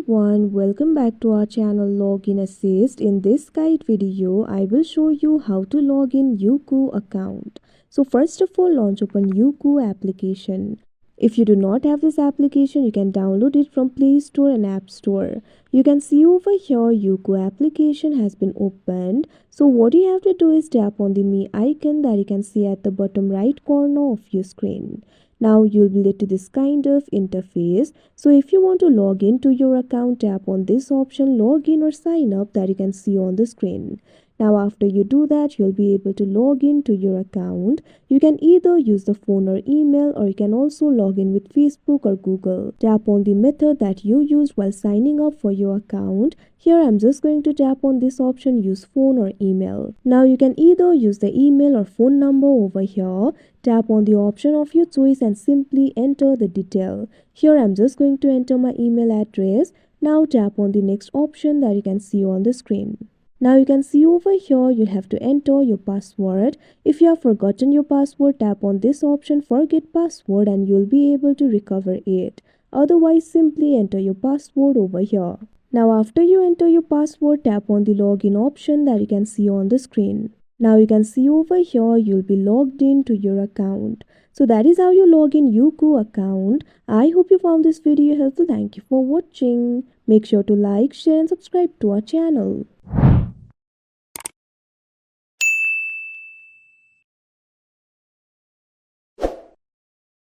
everyone, welcome back to our channel Login Assist. In this guide video, I will show you how to log in Youku account. So first of all, launch open Youku application. If you do not have this application, you can download it from Play Store and App Store. You can see over here Youku application has been opened. So what you have to do is tap on the Me icon that you can see at the bottom right corner of your screen. Now you'll be led to this kind of interface. So if you want to log in to your account, tap on this option login or sign up that you can see on the screen. Now after you do that, you'll be able to log in to your account. You can either use the phone or email, or you can also log in with Facebook or Google. Tap on the method that you used while signing up for your account. Here I'm just going to tap on this option, use phone or email. Now you can either use the email or phone number over here. Tap on the option of your choice and simply enter the detail. Here I'm just going to enter my email address. Now tap on the next option that you can see on the screen. Now you can see over here you'll have to enter your password. If you have forgotten your password, tap on this option forget password and you'll be able to recover it. Otherwise, simply enter your password over here. Now after you enter your password, tap on the login option that you can see on the screen. Now you can see over here you'll be logged in to your account. So that is how you log in Youku account. I hope you found this video helpful. Thank you for watching. Make sure to like, share and subscribe to our channel.